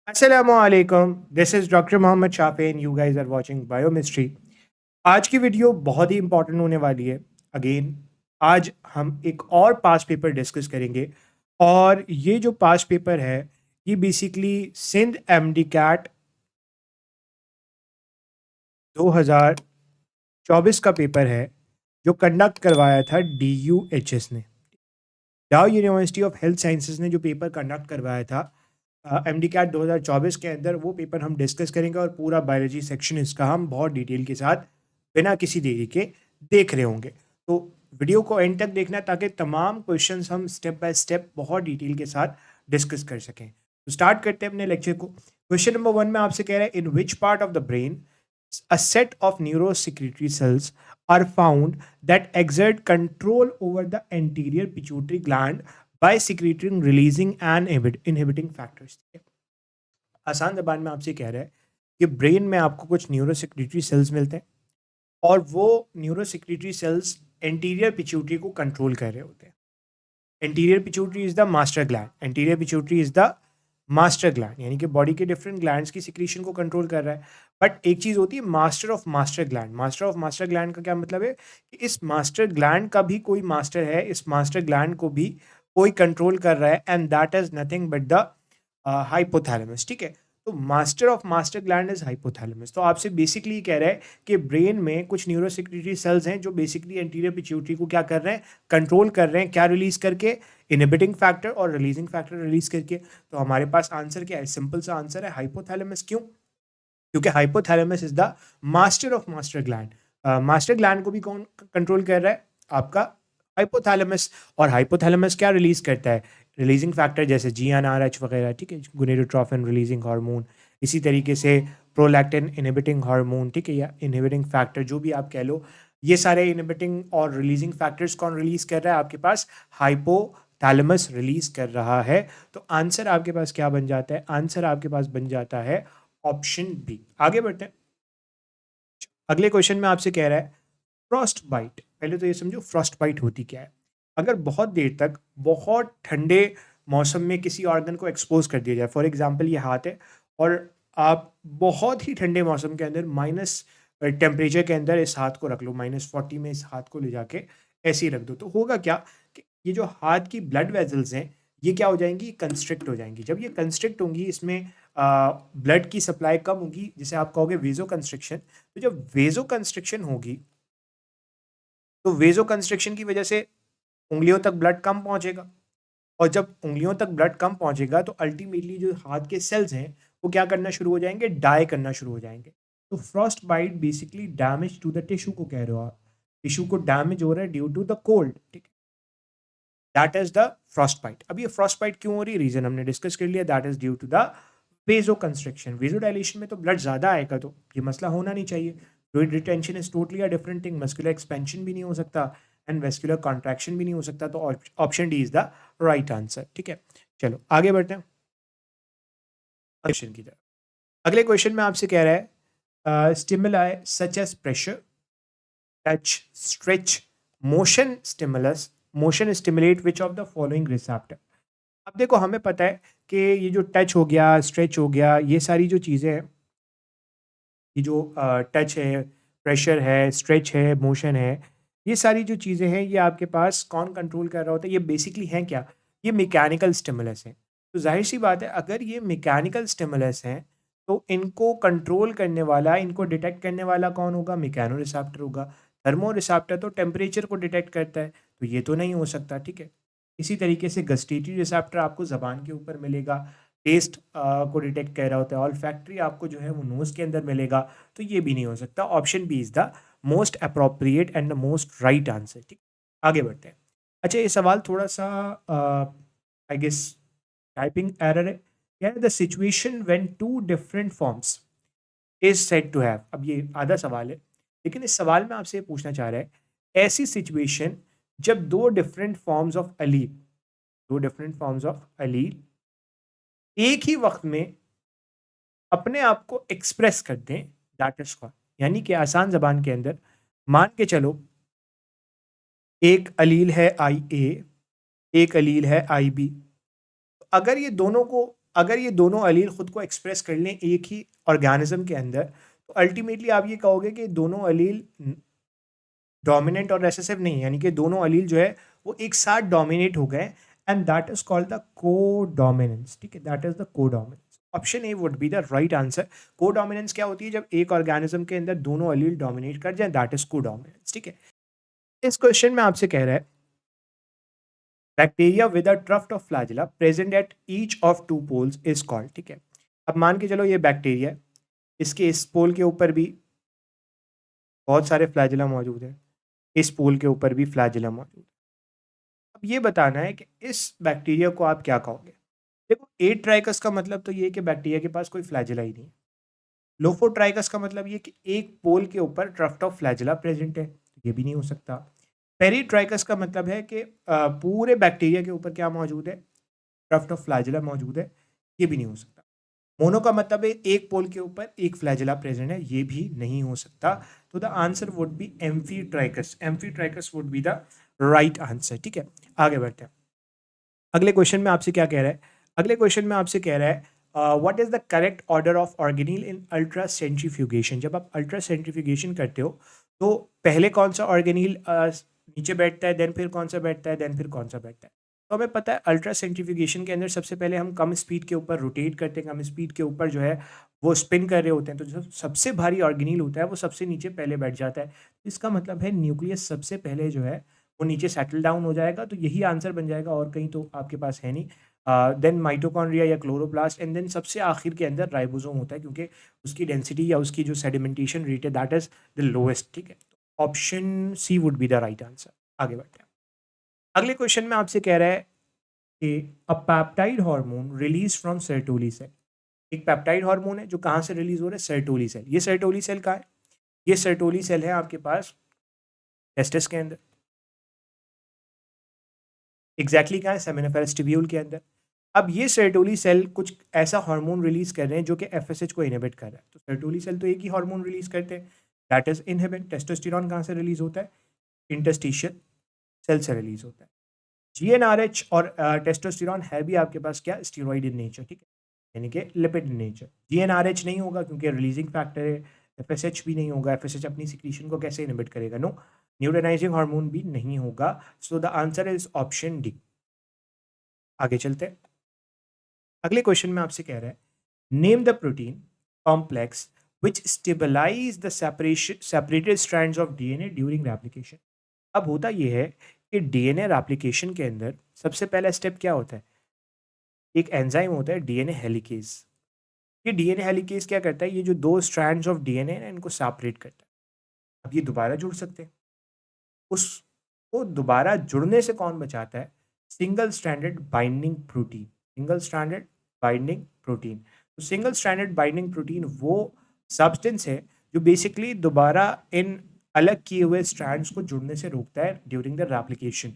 Assalamualaikum. This is Dr. Mohammed Shafi and you guys are watching Biochemistry. आज की video बहुत ही important होने वाली है. अगेन आज हम एक और पास पेपर डिस्कस करेंगे और ये जो पास पेपर है ये बेसिकली सिंध एमडी कैट 2024 का पेपर है जो कंडक्ट करवाया था DUHS ने. डाउ यूनिवर्सिटी ऑफ हेल्थ साइंसेज ने जो पेपर कंडक्ट करवाया था एमडी कैट 2024 के अंदर, वो पेपर हम डिस्कस करेंगे और पूरा बायोलॉजी सेक्शन इसका हम बहुत डिटेल के साथ बिना किसी देरी के देख रहे होंगे. तो वीडियो को एंड तक देखना ताकि तमाम क्वेश्चंस हम स्टेप बाय स्टेप बहुत डिटेल के साथ डिस्कस कर सकें. तो स्टार्ट करते हैं अपने लेक्चर को. क्वेश्चन नंबर 1 में आपसे कह रहा है, in which part of the brain a set of neurosecretory cells are found that exert control over the anterior pituitary gland by secreting, releasing and inhibiting factors. आसान जबान में आपसे कह रहा है कि ब्रेन में आपको कुछ न्यूरोसेक्रेटरी सेल्स मिलते हैं और वो न्यूरोसेक्रेटरी सेल्स एंटीरियर पिट्यूटरी को कंट्रोल कर रहे होते हैं. Anterior pituitary is the master gland. Anterior pituitary is the master gland, यानी कि बॉडी के डिफरेंट ग्लैंड्स की सिक्रीशन को कंट्रोल कर रहा है. बट एक चीज़ होती है master of master gland. Master of master gland का क्या मतलब है कि इस मास्टर ग्लैंड का भी कोई मास्टर है, इस मास्टर ग्लैंड को भी कोई कंट्रोल कर रहा है, and that is nothing but the hypothalamus. ठीक है, तो master of master gland is hypothalamus. तो आपसे बेसिकली कह रहा है कि ब्रेन में कुछ न्यूरोसेक्रेटरी सेल्स हैं जो बेसिकली एंटीरियर पिट्यूटरी को क्या कर रहे हैं, कंट्रोल कर रहे हैं. क्या रिलीज करके? इनहिबिटिंग फैक्टर और रिलीजिंग फैक्टर रिलीज करके. तो हमारे पास आंसर क्या है? सिंपल सा आंसर है हाइपोथैलेमस. क्यों? क्योंकि hypothalamus is the master of master gland. Master gland को भी कौन कंट्रोल कर रहा है? आपका हाइपोथैलेमस. और हाइपोथैलेमस क्या रिलीज करता है? रिलीजिंग फैक्टर जैसे GnRH वगैरह. ठीक है, गोनेडोट्रोफिन रिलीजिंग हार्मोन, इसी तरीके से प्रोलैक्टिन इनहिबिटिंग हार्मोन. ठीक है, या इनहिबिटिंग फैक्टर जो भी आप कह लो, ये सारे इनहिबिटिंग और रिलीजिंग फैक्टर्स कौन रिलीज कर रहा है? आपके पास हाइपोथैलेमस रिलीज कर रहा है. तो आंसर आपके पास क्या बन जाता है? आंसर आपके पास बन जाता है ऑप्शन बी. आगे बढ़ते हैं. अगले क्वेश्चन में आपसे कह रहा है फ्रॉस्ट बाइट. पहले तो ये समझो फ्रॉस्ट बाइट होती क्या है. अगर बहुत देर तक बहुत ठंडे मौसम में किसी ऑर्गन को एक्सपोज कर दिया जाए, फॉर एग्जांपल ये हाथ है और आप बहुत ही ठंडे मौसम के अंदर माइनस टेम्परेचर के अंदर इस हाथ को रख लो, -40 में इस हाथ को ले जाके ऐसे ही रख दो, तो होगा क्या कि ये जो हाथ की ब्लड वेजल्स हैं ये क्या हो जाएंगी? कंस्ट्रिक्ट हो जाएंगी. जब ये कंस्ट्रिक्ट होंगी, इसमें ब्लड की सप्लाई कम होगी, जिसे आप कहोगे वेजो कंस्ट्रिक्शन. तो जब वेजो कंस्ट्रिक्शन होगी तो वेजो कंस्ट्रिक्शन की वजह से उंगलियों तक ब्लड कम पहुंचेगा, और जब उंगलियों तक ब्लड कम पहुंचेगा तो अल्टीमेटली जो हाथ के सेल्स हैं वो क्या करना शुरू हो जाएंगे? डाई करना शुरू हो जाएंगे. तो frostbite basically damage to the tissue को कह रहे हो आप. टिश्यू को डैमेज हो रहा है ड्यू टू द कोल्ड. ठीक है, that is the frostbite. अब ये फ्रॉस्ट बाइट क्यों हो रही है, रीजन हमने डिस्कस कर लिया. That is due to the vasoconstriction. Vasodilation में तो ब्लड ज्यादा आएगा, तो ये मसला होना नहीं चाहिए. Fluid retention is totally a different thing. Muscular expansion भी नहीं हो सकता एंड वेस्कुलर कॉन्ट्रैक्शन भी नहीं हो सकता. तो option D is the right answer. ठीक है, चलो आगे बढ़ते हैं क्वेश्चन की तरफ. अगले क्वेश्चन में आपसे कह रहा है stimuli such as pressure, touch, stretch, motion stimulus, motion stimulate which of the following receptor. अब देखो, हमें पता है कि ये जो टच हो गया, स्ट्रेच हो गया, ये सारी जो चीज़ें हैं, ये जो टच है, प्रेशर है, स्ट्रेच है, मोशन है, ये सारी जो चीज़ें हैं ये आपके पास कौन कंट्रोल कर रहा होता है? ये बेसिकली हैं क्या? ये मैकेनिकल स्टिमुलस हैं. तो जाहिर सी बात है, अगर ये मैकेनिकल स्टिमुलस हैं तो इनको कंट्रोल करने वाला, इनको डिटेक्ट करने वाला कौन होगा? मैकेनो रिसेप्टर होगा. थर्मो रिसेप्टर तो टेम्परेचर को डिटेक्ट करता है, तो ये तो नहीं हो सकता. ठीक है, इसी तरीके से गस्टेटरी रिसेप्टर आपको ज़बान के ऊपर मिलेगा, टेस्ट को डिटेक्ट कर रहा होता है. ऑल फैक्ट्री आपको जो है वो नोज़ के अंदर मिलेगा, तो ये भी नहीं हो सकता. Option B is the most appropriate and the most right answer. ठीक, आगे बढ़ते हैं. अच्छा, ये सवाल थोड़ा सा आई गेस टाइपिंग एरर है. क्या है? The situation when two different forms is said to have. अब ये आधा सवाल है, लेकिन इस सवाल में आपसे ये पूछना चाह रहा है, ऐसी सिचुएशन जब दो डिफरेंट फॉर्म्स ऑफ अलील, दो डिफरेंट फॉर्म्स ऑफ अलील एक ही वक्त में अपने आप को एक्सप्रेस करते हैं, दैट इज कॉल्ड. यानी कि आसान जबान के अंदर मान के चलो, एक अलील है IA, एक अलील है IB. अगर ये दोनों को अगर ये दोनों अलील खुद को एक्सप्रेस कर लें एक ही ऑर्गेनिज्म के अंदर, तो अल्टीमेटली आप ये कहोगे कि दोनों अलील डोमिनेंट और रेसेसिव नहीं, यानी कि दोनों अलील जो है वो एक साथ डोमिनेट हो गए, and that is called the codominance. ठीक है, that is the codominance. Option A would be the right answer. Codominance क्या होती है? जब एक ऑर्गेनिज्म के अंदर दोनों अलील डोमिनेट कर जाए, दैट इज कोडोमिनेंस। ठीक है, इस क्वेश्चन में आपसे कह रहा है bacteria with a tuft of flagella present at each of two poles is called. ठीक है, अब मान के चलो ये बैक्टीरिया है, इसके इस पोल के ऊपर भी बहुत सारे फ्लैजिला मौजूद है, इस पोल के ऊपर भी फ्लैजिला मौजूद है। अब ये बताना है कि इस बैक्टीरिया को आप क्या कहोगे। देखो, एट्राइकस का मतलब तो ये है कि बैक्टीरिया के पास कोई फ्लैजिला ही नहीं है। लोफोट्राइकस का मतलब ये कि एक पोल के ऊपर ट्रफ्ट ऑफ फ्लैजिला प्रेजेंट है, तो ये भी नहीं हो सकता। पेरीट्राइकस का मतलब है कि पूरे बैक्टीरिया के ऊपर क्या मौजूद है? ट्रफ्ट ऑफ फ्लैजिला मौजूद है, ये भी नहीं हो सकता। मोनो का मतलब है एक पोल के ऊपर एक फ्लैजिला प्रेजेंट है, ये भी नहीं हो सकता। तो the answer would be amphitrichous. Amphitrichous would be the right answer. ठीक है, आगे बढ़ते हैं। अगले क्वेश्चन में आपसे क्या कह रहा है? अगले क्वेश्चन में आपसे कह रहा है what is the correct order of organelle in ultracentrifugation. जब आप अल्ट्रा सेंट्रीफ्यूगेशन करते हो तो पहले कौन सा ऑर्गेनील नीचे बैठता है, देन फिर कौन सा बैठता है, देन फिर कौन सा बैठता है? तो हमें पता है अल्ट्रा सेंट्रीफ्यूगेशन के अंदर सबसे पहले हम कम स्पीड के ऊपर रोटेट करते हैं, कम स्पीड के ऊपर जो है वो स्पिन कर रहे होते हैं, तो जो सबसे भारी ऑर्गेनील होता है वो सबसे नीचे पहले बैठ जाता है। इसका मतलब है न्यूक्लियस सबसे पहले जो है वो नीचे सेटल डाउन हो जाएगा, तो यही आंसर बन जाएगा, और कहीं तो आपके पास है नहीं। देन माइटोकॉन्ड्रिया या क्लोरोप्लास्ट, एंड देन सबसे आखिर के अंदर राइबोसोम होता है, क्योंकि उसकी डेंसिटी या उसकी जो सेडिमेंटेशन रेट है दैट इज द लोएस्ट। ठीक है, option C would be the right answer. आगे बढ़ते हैं। अगले क्वेश्चन में आपसे कह रहा है कि a peptide hormone release from Sertoli cell. एक पेप्टाइड हार्मोन है जो कहाँ से रिलीज हो रहा है? Sertoli cell. ये सर्टोली सेल कहाँ है? ये सर्टोली सेल है आपके पास टेस्टिस के अंदर। एग्जैक्टली कहाँ है? सेमिनिफेरस ट्यूब्यूल के अंदर। अब ये सर्टोली सेल कुछ ऐसा हार्मोन रिलीज कर रहे हैं जो कि एफएसएच को इनहिबिट कर रहा है। तो सर्टोली सेल तो एक ही हार्मोन रिलीज करते हैं, दैट इज इनहिबिन। टेस्टोस्टेरोन कहाँ से रिलीज होता है? इंटरस्टिशियल सेल से रिलीज होता है। जीएनआरएच और टेस्टोस्टेरोन है भी आपके पास क्या? Steroid in nature. ठीक है, यानी कि लिपिड इन नेचर। जीएनआरएच नहीं होगा क्योंकि रिलीजिंग फैक्टर है। एफएसएच भी नहीं होगा, एफएसएच अपनी सिक्रीशन को कैसे इनहिबिट करेगा? नो। न्यूरोनाइजिंग हार्मोन भी नहीं होगा। So the answer is option D. आगे चलते हैं। अगले क्वेश्चन में आपसे कह रहा है name the protein complex which stabilize the separated strands of DNA during replication. अब होता यह है कि डीएनए रेप्लिकेशन के अंदर सबसे पहला स्टेप क्या होता है? एक एंजाइम होता है डीएनए हेलिकेज। ये डीएनए हेलिकेज क्या करता है? ये जो दो स्ट्रैंड्स ऑफ डीएनए है इनको सेपरेट करता है। अब ये दोबारा जुड़ सकते हैं, उसको दोबारा जुड़ने से कौन बचाता है? Single stranded binding protein. Single stranded binding protein. तो सिंगल स्ट्रैंडेड बाइंडिंग प्रोटीन वो सब्सटेंस है जो बेसिकली दोबारा इन अलग किए हुए स्ट्रैंड्स को जुड़ने से रोकता है ड्यूरिंग द रेप्लिकेशन।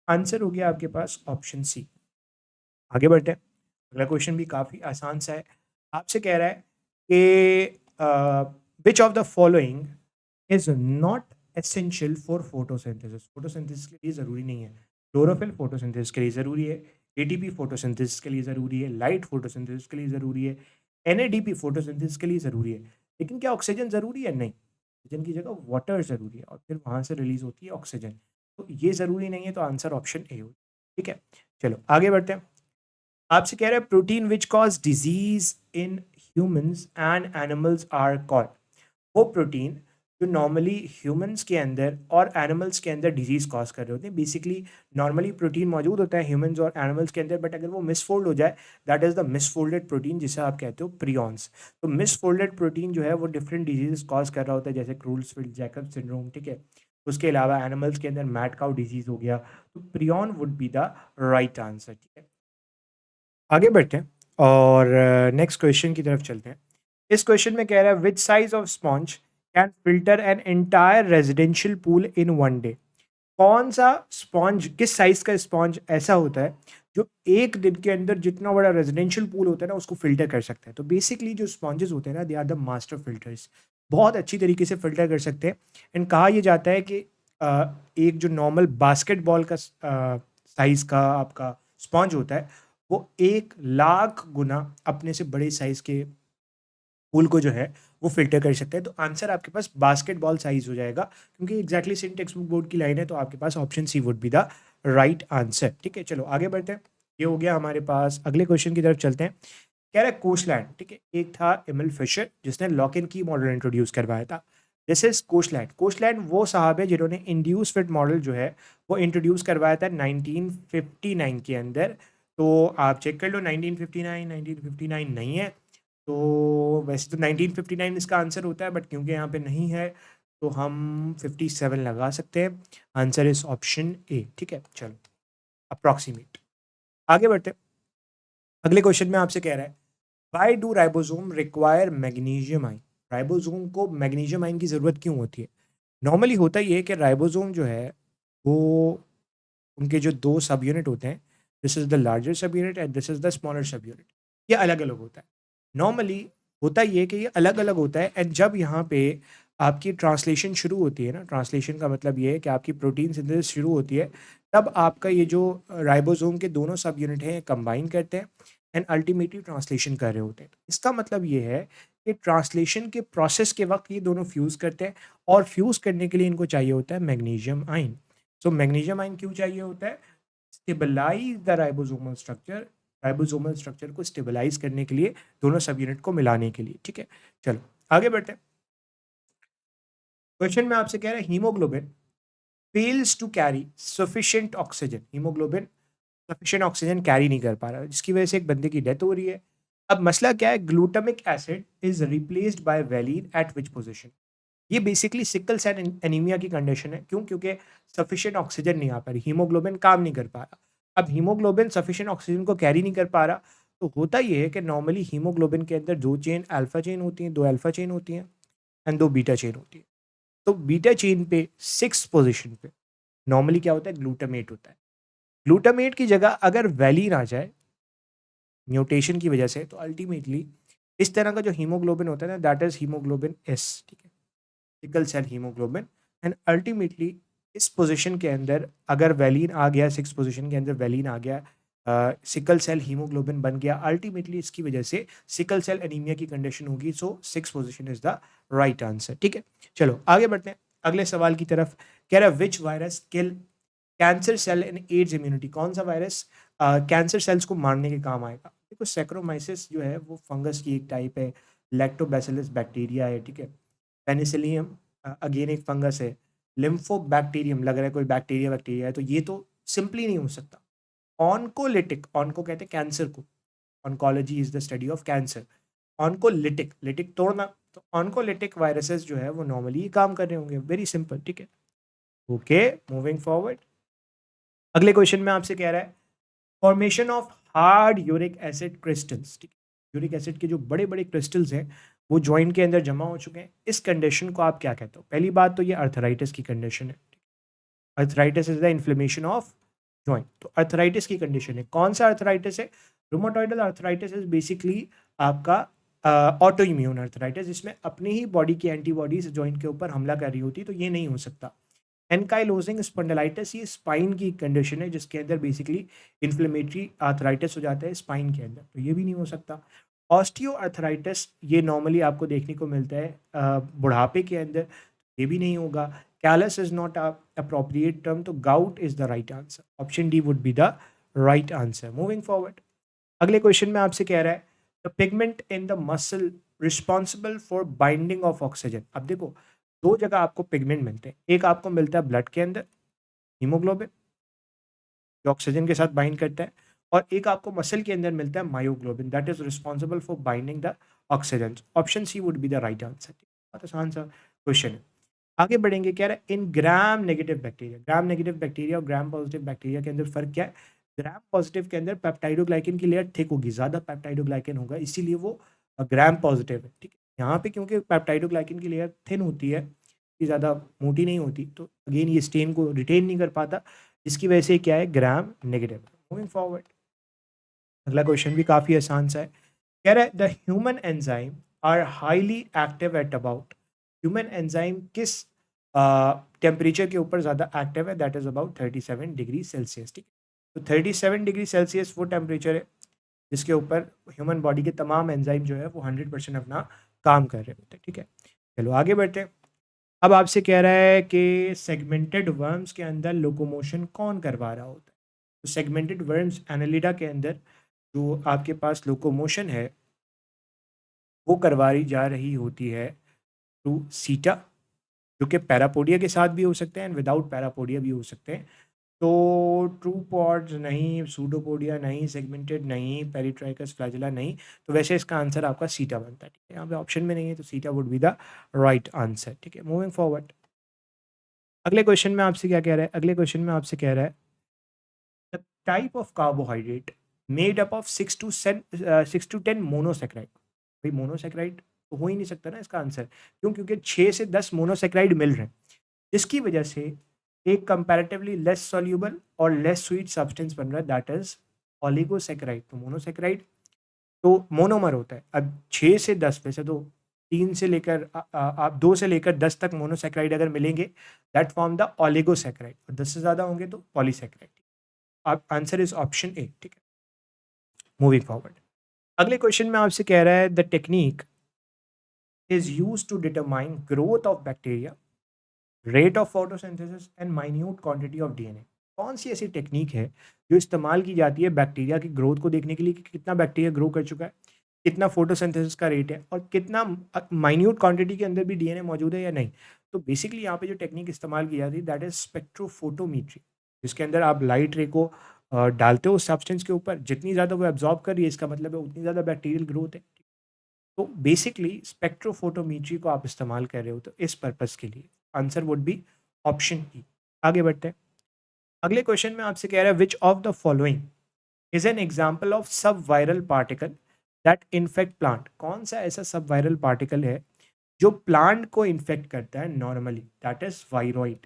आंसर हो गया आपके पास ऑप्शन सी। आगे बढ़ते हैं। अगला क्वेश्चन भी काफ़ी आसान सा है। आपसे कह रहा है कि which of the following is not essential for photosynthesis. Photosynthesis के लिए ज़रूरी नहीं है। क्लोरोफिल फोटोसिंथेसिस के लिए ज़रूरी है, एटीपी फोटोसिंथेसिस के लिए ज़रूरी है, लाइट फोटोसिंथेसिस के लिए ज़रूरी है, एनएडीपी फोटोसिंथेसिस के लिए ज़रूरी है। लेकिन क्या ऑक्सीजन ज़रूरी है? नहीं, ऑक्सीजन की जगह वाटर ज़रूरी है, और फिर वहाँ से रिलीज होती है ऑक्सीजन। तो ये ज़रूरी नहीं है, तो आंसर ऑप्शन ए हो। ठीक है, चलो आगे बढ़ते हैं। आपसे कह रहा है protein which cause disease in humans and animals are called. वो प्रोटीन जो नॉर्मली ह्यूमंस के अंदर और एनिमल्स के अंदर डिजीज कॉज कर रहे होते हैं। बेसिकली नॉर्मली प्रोटीन मौजूद होता है ह्यूमंस और एनिमल्स के अंदर, बट अगर वो मिसफोल्ड हो जाए that is the misfolded protein, जिसे आप कहते हो प्रियॉन्स। तो मिसफोल्डेड प्रोटीन जो है वो डिफरेंट डिजीज कॉज कर रहा होता है, जैसे क्रूल्सफील्ड जैकब सिंड्रोम। ठीक है, उसके अलावा एनिमल्स के अंदर मैड काउ डिजीज हो गया। तो prion would be the right answer. ठीक है, आगे बढ़ते हैं और नेक्स्ट क्वेश्चन की तरफ चलते हैं। इस क्वेश्चन में कह रहा है which size of sponge can filter an entire residential pool in one day. कौन सा स्पॉन्ज, किस साइज का स्पॉन्ज ऐसा होता है जो एक दिन के अंदर जितना बड़ा रेजिडेंशियल पूल होता है ना उसको फिल्टर कर सकता है? तो बेसिकली जो स्पॉन्जेस होते हैं ना they are the master filters. बहुत अच्छी तरीके से फिल्टर कर सकते हैं। एंड कहा यह जाता है कि एक जो नॉर्मल बास्केटबॉल का साइज का आपका स्पॉन्ज होता है वो 1,00,000 गुना अपने से बड़े साइज के पूल को जो है वो फ़िल्टर कर सकते हैं। तो आंसर आपके पास बास्केटबॉल साइज़ हो जाएगा, क्योंकि exactly same textbook board की लाइन है, तो आपके पास option C would be the right answer. ठीक है, चलो आगे बढ़ते हैं। ये हो गया हमारे पास, अगले क्वेश्चन की तरफ चलते हैं। कह रहा है कोस्टलैंड, ठीक है, एक था एमिल फिशर जिसने लॉक एंड की मॉडल इंट्रोड्यूस करवाया था। This is कोस्टलैंड। कोस्टलैंड वो साहब है जिन्होंने इंड्यूस फिट मॉडल जो है वो इंट्रोड्यूस करवाया था 1959 के अंदर। तो आप चेक कर लो, 1959 1959 नहीं है, तो वैसे तो 1959 इसका आंसर होता है, बट क्योंकि यहाँ पे नहीं है तो हम 57 लगा सकते हैं। Answer is option A. ठीक है, चलो अप्रॉक्सीमेट। आगे बढ़ते हैं। अगले क्वेश्चन में आपसे कह रहा है why do ribosome require magnesium आइन। राइबोसोम को मैग्नीशियम आइन की ज़रूरत क्यों होती है? नॉर्मली होता ये है कि राइबोसोम जो है वो, उनके जो दो सब यूनिट होते हैं, दिस इज द लार्जर सब unit and this is the smaller सब यूनिट, ये अलग अलग होता है। नॉर्मली होता ये है कि ये अलग अलग होता है, एंड जब यहाँ पे आपकी ट्रांसलेशन शुरू होती है ना, ट्रांसलेशन का मतलब ये है कि आपकी प्रोटीन सिंथेसिस शुरू होती है, तब आपका ये जो राइबोसोम के दोनों सब यूनिट हैं कंबाइन करते हैं एंड अल्टीमेटली ट्रांसलेशन कर रहे होते हैं। इसका मतलब ये है कि ट्रांसलेशन के प्रोसेस के वक्त ये दोनों फ्यूज़ करते हैं, और फ्यूज़ करने के लिए इनको चाहिए होता है मैग्नीशियम आइन। सो मैग्नीशियम आइन क्यों चाहिए होता है? Stabilize the ribosomal structure, ribosomal structure को स्टेबलाइज करने के लिए, दोनों सब यूनिट को मिलाने के लिए। ठीक है, चलो आगे बढ़ते हैं। क्वेश्चन में आपसे कह रहा है haemoglobin fails to carry sufficient oxygen. Haemoglobin sufficient oxygen carry नहीं कर पा रहा, जिसकी वजह से एक बंदे की डेथ हो रही है। अब मसला क्या है? Glutamic acid is replaced by valine eight which position? ये बेसिकली सिकल सेल एनीमिया की कंडीशन है। क्यों? क्योंकि सफिशिएंट ऑक्सीजन नहीं आ पा रही, हीमोग्लोबिन काम नहीं कर पा रहा। अब हीमोग्लोबिन सफिशिएंट ऑक्सीजन को कैरी नहीं कर पा रहा, तो होता ये है कि नॉर्मली हीमोग्लोबिन के अंदर दो चेन अल्फा चेन होती हैं, दो अल्फा चेन होती हैं एंड दो बीटा चेन होती है। तो बीटा चेन पे 6 पोजीशन पे नॉर्मली क्या होता है? ग्लूटामेट होता है। ग्लूटामेट की जगह अगर वैलीन आ जाए म्यूटेशन की वजह से, तो अल्टीमेटली इस तरह का जो हीमोग्लोबिन होता है ना, दैट इज हीमोग्लोबिन एस। ठीक है, sickle cell haemoglobin. And ultimately इस पोजीशन के अंदर अगर वैलीन आ गया, 6 पोजीशन के अंदर वैलीन आ गया, सिकल सेल हीमोग्लोबिन बन गया, अल्टीमेटली इसकी वजह से सिकल सेल एनीमिया की कंडीशन होगी। सो 6 position is the right answer. ठीक है, चलो आगे बढ़ते हैं अगले सवाल की तरफ। कह रहा है विच वायरस किल कैंसर सेल इन एड्स इम्यूनिटी। कौन सा वायरस कैंसर सेल्स को मारने के काम आएगा? देखो सैक्रोमाइसिस जो है वो फंगस की एक टाइप है, लैक्टोबैसिलस बैक्टीरिया है। ठीक है, पेनिसिलियम अगेन एक फंगस है, लिम्फोबैक्टीरियम लग रहा है कोई बैक्टीरिया है, तो ये तो सिंपली नहीं हो सकता। ऑन्कोलिटिक, ऑन्को कहते हैं कैंसर को, oncology is the study of cancer. Oncolytic, lytic तोड़ना, तो ऑन्कोलिटिक वायरसेस जो है वो नॉर्मली काम कर रहे होंगे। Very simple. ठीक है, ओके, मूविंग फॉरवर्ड। अगले क्वेश्चन में आपसे कह रहा है formation of hard uric acid crystals. ठीक है, यूरिक एसिड के जो बड़े बड़े क्रिस्टल्स हैं वो जॉइंट के अंदर जमा हो चुके हैं, इस कंडीशन को आप क्या कहते हो? पहली बात तो ये अर्थराइटिस की कंडीशन है। Arthritis is the inflammation of joint, तो अर्थराइटिस की कंडीशन है। कौन सा अर्थराइटिस है? रूमेटॉइडल अर्थराइटिस इज बेसिकली आपका ऑटो इम्यून अर्थराइटिस, जिसमें अपनी ही बॉडी की एंटीबॉडीज जॉइंट के ऊपर हमला कर रही होती, तो ये नहीं हो सकता। एनकाइलोजिंग स्पॉन्डिलाइटिस ये स्पाइन की कंडीशन है, जिसके अंदर बेसिकली इन्फ्लेमेटरी आर्थराइटिस हो जाता है स्पाइन के अंदर, तो ये भी नहीं हो सकता। ऑस्टियो अर्थराइटिस ये नॉर्मली आपको देखने को मिलता है बुढ़ापे के अंदर, ये भी नहीं होगा। Callus is not appropriate term, तो gout is the right answer. Option D would be the right answer. Moving forward, अगले क्वेश्चन में आपसे कह रहा है the pigment in the muscle responsible for binding of oxygen. अब देखो दो जगह आपको पिगमेंट मिलते हैं, एक आपको मिलता है ब्लड के अंदर हीमोग्लोबिन जो ऑक्सीजन के साथ बाइंड करता है, और एक आपको मसल के अंदर मिलता है myoglobin that is responsible for binding the oxygen. Option C would be the right answer. बहुत आसान सा क्वेश्चन है। आगे बढ़ेंगे, क्या रहा है in gram negative bacteria. Gram negative bacteria और ग्राम पॉजिटिव बैक्टीरिया के अंदर फर्क क्या है? ग्राम पॉजिटिव के अंदर पेप्टाइडोग्लाइकन की लेयर थिक होगी, ज़्यादा पेप्टाइडोग्लाइकन होगा, इसीलिए वो ग्राम पॉजिटिव है। ठीक है, यहाँ पे क्योंकि पेप्टाइडोग्लाइकन की लेयर थिन होती है, ये ज़्यादा मोटी नहीं होती, तो अगेन ये स्टेन को रिटेन नहीं कर पाता, जिसकी वजह से क्या है ग्राम नेगेटिव। मूविंग फॉरवर्ड, अगला क्वेश्चन भी काफ़ी आसान सा है। कह रहा है the human enzyme are highly active at about. Human enzyme किस टेम्परेचर के ऊपर ज़्यादा एक्टिव है? That is about 37 degree Celsius. ठीक है, तो 37 डिग्री सेल्सियस वो टेम्परेचर है जिसके ऊपर ह्यूमन बॉडी के तमाम एंजाइम जो है वो 100% अपना काम कर रहे होते हैं। ठीक है, चलो आगे बढ़ते हैं। अब आपसे कह रहा है कि सेगमेंटेड वर्म्स के अंदर लोकोमोशन कौन करवा रहा होता है। तो सेगमेंटेड वर्म्स एनालिडा के अंदर जो आपके पास लोकोमोशन है वो करवाई जा रही होती है थ्रू सीटा, जो कि पैरापोडिया के साथ भी हो सकते हैं एंड विदाउट पैरापोडिया भी हो सकते हैं। तो ट्रू पॉड्स नहीं, सूडोपोडिया नहीं, सेगमेंटेड नहीं, पेरिट्राइकस फ्लैजिला नहीं। तो वैसे इसका आंसर आपका सीटा बनता है। ठीक है, यहाँ पे ऑप्शन में नहीं है तो सीटा would be the right answer. ठीक है, मूविंग फॉरवर्ड। अगले क्वेश्चन में आपसे क्या कह रहा है, अगले क्वेश्चन में आपसे कह रहा है the type of carbohydrate made up of 6 to 10 monosaccharide. भाई मोनोसेक्राइड तो हो ही नहीं सकता ना इसका आंसर, क्यों? क्योंकि 6 से 10 मोनोसेक्राइड मिल रहे हैं, जिसकी वजह से एक कंपैरेटिवली लेस सॉल्यूबल और लेस स्वीट सब्सटेंस बन रहा है, दैट इज ऑलिगोसेक्राइड। तो मोनोसेक्राइड तो मोनोमर होता है। अब 6 से 10 में से तो 2 से लेकर 10 तक मोनोसेक्राइड अगर मिलेंगे दैट फॉर्म द ऑलिगोसेक्राइड, और 10 से ज़्यादा होंगे तो पॉलीसेक्राइड। आप आंसर इज ऑप्शन ए। ठीक है, मूविंग फॉरवर्ड। अगले क्वेश्चन में आपसे कह रहा है the technique is use to determine growth of bacteria, rate of photosynthesis and minute quantity of DNA. कौन सी ऐसी टेक्निक है जो इस्तेमाल की जाती है बैक्टीरिया की ग्रोथ को देखने के लिए कि कितना बैक्टीरिया ग्रो कर चुका है, कितना फोटोसिंथेसिस का रेट है, और कितना माइन्यूट क्वांटिटी के अंदर भी डीएनए मौजूद है या नहीं। तो बेसिकली यहाँ पे जो टेक्निक इस्तेमाल की जाती है दैट इज स्पेक्ट्रोफोटोमीट्री, जिसके अंदर आप लाइट रे को डालते हो उस सब्सटेंस के ऊपर, जितनी ज़्यादा वो एब्जॉर्ब कर रही है इसका मतलब है उतनी ज़्यादा बैक्टीरियल ग्रोथ है। तो बेसिकली स्पेक्ट्रोफोटोमीट्री को आप इस्तेमाल कर रहे हो तो इस पर्पज़ के लिए answer would be option E. आगे बढ़ते हैं। अगले क्वेश्चन में आपसे कह रहा है which of the following is an example of subviral particle that infect plant. कौन सा ऐसा सब वायरल पार्टिकल है जो प्लांट को इन्फेक्ट करता है normally, that is viroid.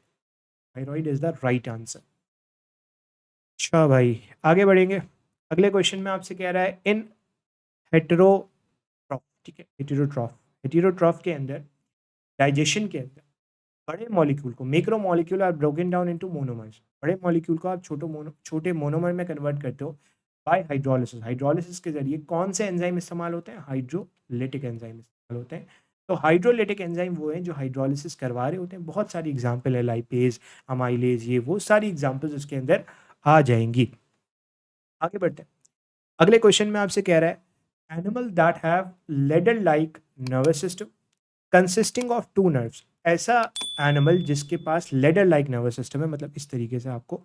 Viroid is the right answer. अच्छा भाई, आगे बढ़ेंगे। अगले क्वेश्चन में आपसे कह रहा है इन हेटेरोट्रॉफ। ठीक है, हेटेरोट्रॉफ, हेटेरोट्रॉफ के अंदर डाइजेशन के अंदर बड़े मॉलिक्यूल को, macromolecule are broken down into monomers. बड़े मॉलिक्यूल को आप छोटे मोनोमर में कन्वर्ट करते हो बाय हाइड्रोलिसिस। हाइड्रोलिसिस के जरिए कौन से एंजाइम इस्तेमाल होते हैं? हाइड्रोलिटिक एंजाइम इस्तेमाल होते हैं। तो हाइड्रोलिटिक एंजाइम वो हैं जो हाइड्रोलिसिस करवा रहे होते हैं। बहुत सारी एग्जाम्पल है, लाइपेज, अमाइलेज, ये वो सारी एग्जाम्पल्स इसके अंदर आ जाएंगी। आगे बढ़ते हैं। अगले क्वेश्चन में आपसे कह रहा है animal that have ladder like nervous system consisting of two nerves. ऐसा एनिमल जिसके पास लेडर लाइक नर्वस सिस्टम है, मतलब इस तरीके से आपको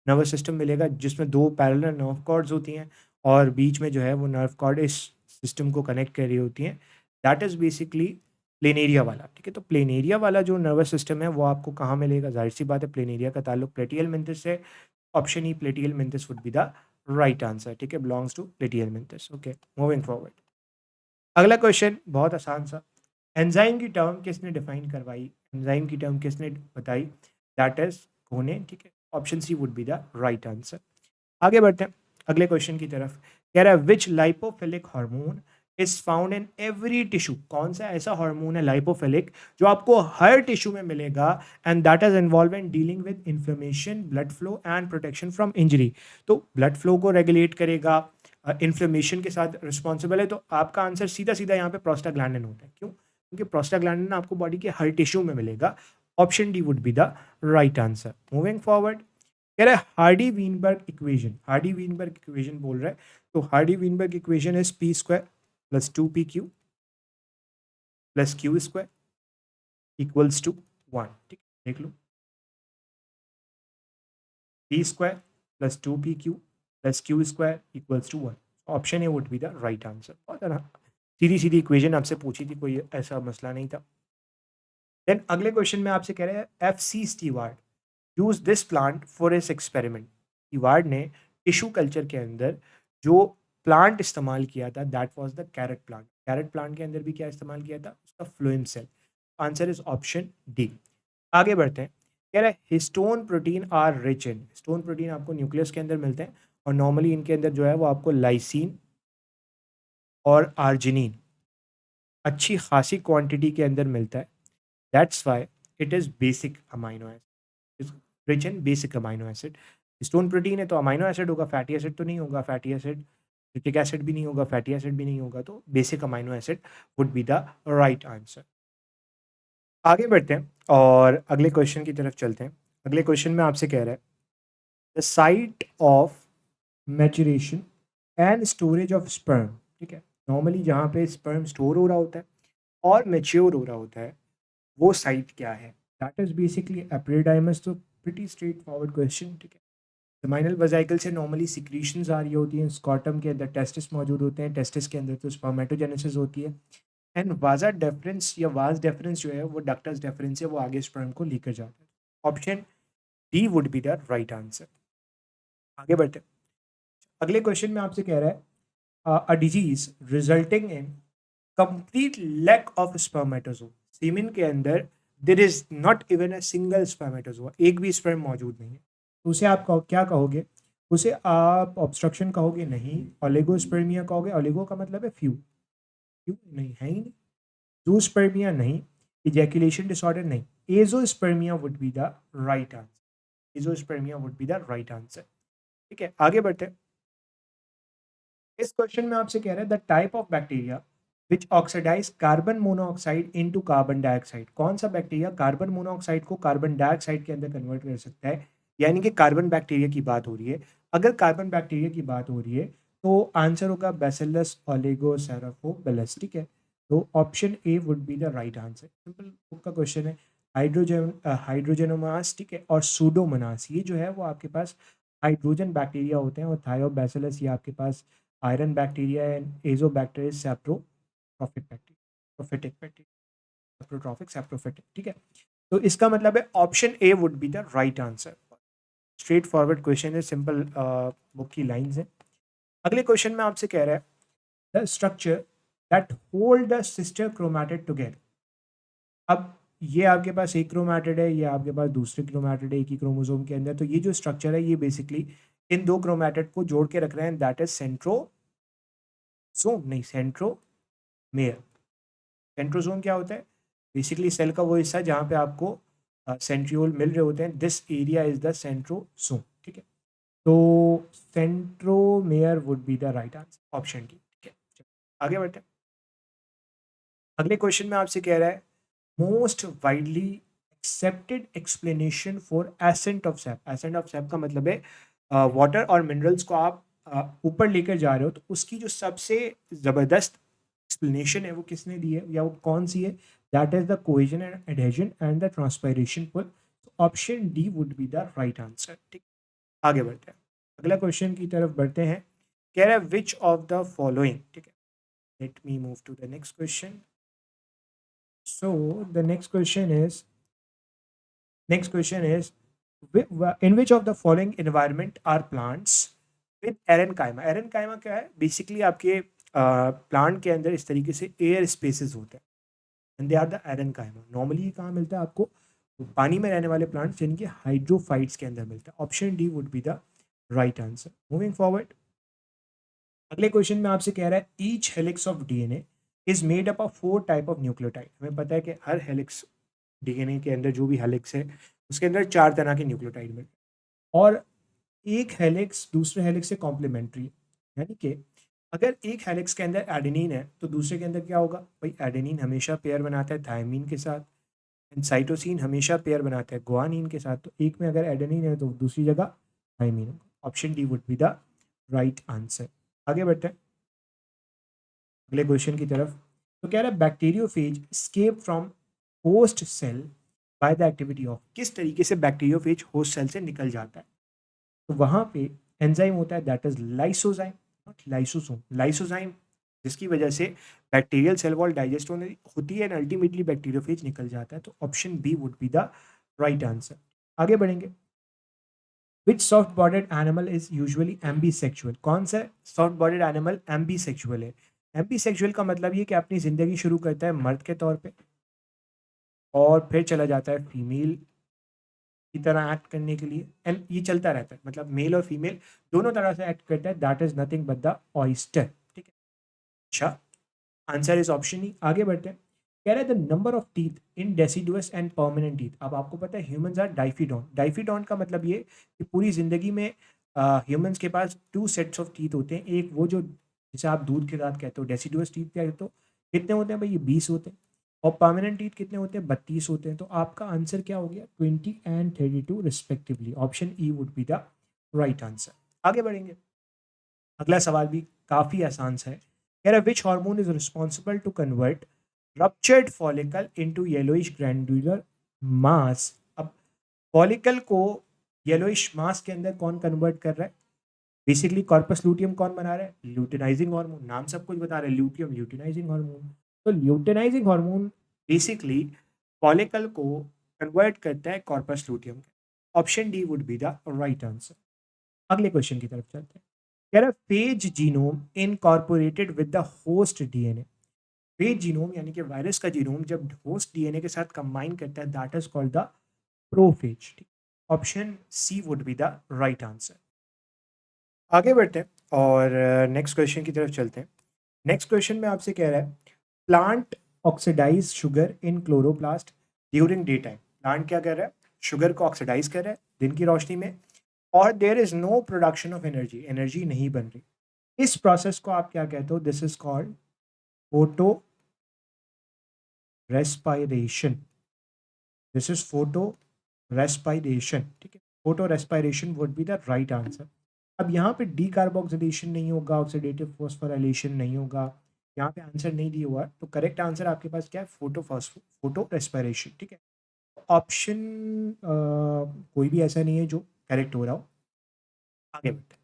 नर्वस सिस्टम मिलेगा जिसमें दो पैरेलल नर्व कॉर्ड्स होती हैं और बीच में जो है वो नर्व कॉर्ड इस सिस्टम को कनेक्ट कर रही होती हैं, दैट इज बेसिकली प्लेनेरिया वाला। ठीक है, तो प्लेनेरिया वाला जो नर्वस सिस्टम है वो आपको कहाँ मिलेगा? जाहिर सी बात है प्लेनेरिया का ताल्लुक प्लेटियल मेंटिस से। Option E platyhelminthes would be the right answer. ठीक है, belongs to platyhelminthes. Okay, moving forward. अगला क्वेश्चन बहुत आसान सा। एंजाइम की टर्म किसने डिफाइन करवाई? एंजाइम की टर्म किसने बताई? दैट इज कोने। ठीक है, option C would be the right answer. आगे बढ़ते हैं अगले क्वेश्चन की तरफ। कह रहा है which lipophilic hormone is found in every tissue. कौन सा ऐसा हार्मोन है लाइपोफिलिक जो आपको हर टिश्यू में मिलेगा and that is involve in dealing with inflammation, blood flow and protection from injury. तो ब्लड फ्लो को रेगुलेट करेगा, इन्फ्लेमेशन के साथ रिस्पॉन्सिबल है। तो आपका आंसर सीधा सीधा यहाँ पे प्रोस्टाग्लैंडिन होता है। क्यों? क्योंकि प्रोस्टाग्लैंडिन आपको बॉडी के हर टिश्यू में मिलेगा। Option D would be the right answer. Moving forward. कह रहा है Hardy Weinberg equation. Hardy Weinberg equation बोल रहा है, तो Hardy Weinberg equation is P square plus 2pq plus Q square equals to 1। ठीक है, देख लो, P square plus 2pq plus Q square equals to 1। Option A would be the right answer. बहुत सीधी सीधी इक्वेशन आपसे पूछी थी, कोई ऐसा मसला नहीं था। देन अगले क्वेश्चन में आपसे कह रहे हैं F C Steward use this plant for इस एक्सपेरिमेंट। स्टीवार्ड ने टिश्यू कल्चर के अंदर जो प्लांट इस्तेमाल किया था that was the carrot plant. Carrot plant के अंदर भी क्या इस्तेमाल किया था? उसका phloem cell. Answer is option D. आगे बढ़ते हैं। कह रहा है histone protein are rich in. Histone protein आपको न्यूक्लियस के अंदर मिलते हैं और नॉर्मली इनके अंदर जो है वो आपको लाइसिन और आर्जिनिन अच्छी खासी क्वांटिटी के अंदर मिलता है। That's why it is basic amino acid, rich in basic amino acid. Stone protein है तो अमाइनो एसिड होगा, फैटी एसिड तो नहीं होगा। फैटी एसिड सिट्रिक एसिड भी नहीं होगा, फैटी एसिड भी नहीं होगा, तो basic amino acid would be the right answer. आगे बढ़ते हैं और अगले क्वेश्चन की तरफ चलते हैं। अगले क्वेश्चन में आपसे कह रहा है the site of maturation and storage of sperm. ठीक है, नॉर्मली जहाँ पे स्पर्म स्टोर हो रहा होता है और मेच्योर हो रहा होता है वो साइट क्या है? That is basically epididymis. तो प्रिटी स्ट्रेट फॉरवर्ड क्वेश्चन। ठीक है, सेमाइनल वेसिकल से नॉर्मली सिक्रीशंस आ रही होती हैं, स्कॉटम के अंदर टेस्टिस मौजूद होते हैं, टेस्टिस के अंदर तो स्पर्मेटोजेनेसिस होती है, एंड वाजा डेफरेंस या वाज डेफरेंस जो है वो डक्टस डेफरेंस है, वो आगे स्पर्म को लेकर जाता है। Option D would be the right answer. आगे बढ़ते हैं। अगले क्वेश्चन में आपसे कह रहा है a disease resulting in complete lack of spermatozoa. Semen के अंदर there is not even a single spermatozoa, एक भी स्पर्म मौजूद नहीं है, तो उसे आप क्या कहोगे? उसे आप ऑब्स्ट्रक्शन कहोगे? नहीं। ओलिगोस्पर्मिया कहोगे? ओलिगो का मतलब है फ्यू, फ्यू नहीं है ही नहीं। जूस्पर्मिया नहीं। इजैकुलेशन डिसऑर्डर नहीं। Azoospermia would be the right answer. Azoospermia would be the right answer. ठीक है, आगे बढ़ते हैं। इस क्वेश्चन में आपसे कह रहा है the type of bacteria which oxidize carbon monoxide into carbon dioxide. कौन सा बैक्टीरिया कार्बन मोनोऑक्साइड को कार्बन डाइऑक्साइड के अंदर कन्वर्ट कर सकता है? यानी कि कार्बन बैक्टीरिया की बात हो रही है। अगर कार्बन बैक्टीरिया की बात हो रही है तो आंसर होगा बैसिलस ओलिगोसेराफोबिलस। ठीक है, तो option A would be the right answer. Simple book का क्वेश्चन है। हाइड्रोजनोमास, ठीक है, और सूडोमोनास, ये जो है वो आपके पास हाइड्रोजन बैक्टीरिया होते हैं, और थायोबैसिलस ये आपके पास iron bacteria and azotobacter saprotrophic bacteria, प्रोफिटिक बैक्टीरिया, सैप्रोट्रॉफिक सैप्रोफिटिक। ठीक है, तो इसका मतलब है option A would be the right answer. Straightforward question है, सिंपल बुक की लाइंस है। अगले क्वेश्चन में आपसे कह रहा है the structure that hold the sister chromatid together. अब ये आपके पास एक क्रोमैटिड है, ये आपके पास दूसरे क्रोमैटिड है एक ही क्रोमोसोम के अंदर, तो ये जो स्ट्रक्चर है ये बेसिकली इन दो क्रोमैटिड को जोड़ के रख रहे हैं, दैट इज सेंट्रोसोम, नहीं सेंट्रोमेयर। सेंट्रोसोम क्या होता है? बेसिकली सेल का वो हिस्सा जहाँ पे आपको सेंट्रियोल मिल रहे होते हैं, this area is the centrosome. ठीक है, तो centromere would be the right answer, option D. ठीक है, चलो, आगे बढ़ते हैं। अगले क्वेश्चन में आपसे कह रहा है most widely accepted explanation for ascent of SAP. Ascent of SAP का मतलब है वाटर और मिनरल्स को आप ऊपर लेकर जा रहे हो, तो उसकी जो सबसे ज़बरदस्त एक्सप्लेनेशन है वो किसने दी है या वो कौन सी है? That is the cohesion and adhesion and the transpiration pull. Option D would be the right answer. ठीक, आगे बढ़ते हैं। अगला क्वेश्चन की तरफ बढ़ते हैं। कह रहा है विच ऑफ द फॉलोइंग। ठीक है, let me move to the next question. So the next question is in which of the following environment are plants with aerenchyma? Aerenchyma क्या है? बेसिकली आपके प्लांट के अंदर इस तरीके से एयर स्पेसेस होते हैं and they are the aerenchyma. Normally ये कहाँ मिलता है आपको? पानी में रहने वाले प्लांट्स जिनके हाइड्रोफाइट्स के अंदर मिलता है। Option D would be the right answer. Moving forward, अगले क्वेश्चन में आपसे कह रहा है each helix of DNA is made up of 4 type of nucleotide. हमें पता है कि हर हेलिक्स, डीएनए के अंदर जो भी हेलिक्स है उसके अंदर 4 तरह के न्यूक्लियोटाइड मिलते हैं, और एक हेलिक्स दूसरे हेलिक्स से कॉम्प्लीमेंट्री है। यानी कि अगर एक हेलिक्स के अंदर एडेनिन है तो दूसरे के अंदर क्या होगा भाई? एडेनिन हमेशा पेयर बनाता है थायमीन के साथ, एंड साइटोसिन हमेशा पेयर बनाता है गुआनिन के साथ। तो एक में अगर एडेनिन है तो दूसरी जगह थायमीन होगा। Option D would be the right answer. आगे बढ़ते हैं अगले क्वेश्चन की तरफ। तो कह रहा है bacteriophage escape from host cell by the activity of. किस तरीके से बैक्टीरियोफेज होस्ट सेल से निकल जाता है? तो वहाँ पे एंजाइम होता है, that is lysozyme, not lysosome, lysozyme, जिसकी वजह से बैक्टीरियल सेल वॉल डाइजेस्ट होती है एंड अल्टीमेटली बैक्टीरियोफेज निकल जाता है। तो option B would be the right answer. आगे बढ़ेंगे। Which soft bodied animal is usually ambisexual? कौन सा सॉफ्ट बॉडेड एनिमल एम्बीसेक्सुअल है? एम्बीसेक्सुअल का मतलब ये कि अपनी ज़िंदगी शुरू करता है मर्द के तौर पे और फिर चला जाता है फीमेल की तरह एक्ट करने के लिए, एंड ये चलता रहता है, मतलब मेल और फीमेल दोनों तरह से एक्ट करता है। That is nothing but the oyster. ठीक है, अच्छा, आंसर इज ऑप्शन ई। आगे बढ़ते हैं। कह रहे हैं the number of teeth in deciduous and permanent teeth. अब आपको पता है ह्यूमंस आर डाइफिडॉन। डाइफिडॉन का मतलब ये कि पूरी जिंदगी में ह्यूमंस के पास 2 सेट्स ऑफ टीथ होते हैं। एक वो जो जैसे आप दूध के दांत कहते हो, डेसिडुअस टीथ कहते हो, कितने होते हैं भाई? ये 20 होते हैं। और परमानेंट टीथ कितने होते हैं? 32 होते हैं। तो आपका आंसर क्या हो गया? 20 and 32 respectively. Option E would be the right answer. आगे बढ़ेंगे। अगला सवाल भी काफी आसान सा है। कह रहा है which hormone is responsible to convert ruptured follicle into yellowish glandular mass. अब फॉलिकल को येलोइश मास के अंदर कौन कन्वर्ट कर रहा है? बेसिकली कॉर्पस लूटियम कौन बना रहा है? Luteinizing hormone. नाम सब कुछ बता रहा है, ल्यूटियम, ल्यूटिनाइजिंग हार्मोन। तो ल्यूटिनाइजिंग हार्मोन बेसिकली फॉलिकल को कन्वर्ट करता है corpus luteum. Option D would be the right answer. अगले क्वेश्चन की तरफ चलते हैं। कह रहा है phase genome incorporated with the host DNA. Phase genome यानी कि वायरस का जीनोम जब होस्ट डीएनए के साथ कंबाइन करता है, that is called the prophage. Option C would be the right answer. आगे बढ़ते हैं और नेक्स्ट क्वेश्चन की तरफ चलते हैं। नेक्स्ट क्वेश्चन में आपसे कह रहा है plant oxidize sugar in chloroplast during daytime. Plant क्या कर रहा है? शुगर को ऑक्सीडाइज कर रहा है दिन की रोशनी में, और there is no production of energy, energy नहीं बन रही। इस प्रोसेस को आप क्या कहते हो? This is called photo respiration. This is photo respiration. ठीक है, photo respiration would be the right answer. अब यहाँ पे डीकार्बोक्सिलेशन नहीं होगा, ऑक्सीडेटिव फॉस्फोराइलेशन नहीं होगा, यहाँ पे आंसर नहीं दिया हुआ, तो करेक्ट आंसर आपके पास क्या है? Photo respiration. ठीक है, ऑप्शन कोई भी ऐसा नहीं है जो करेक्ट हो रहा हो। आगे बढ़ते हैं।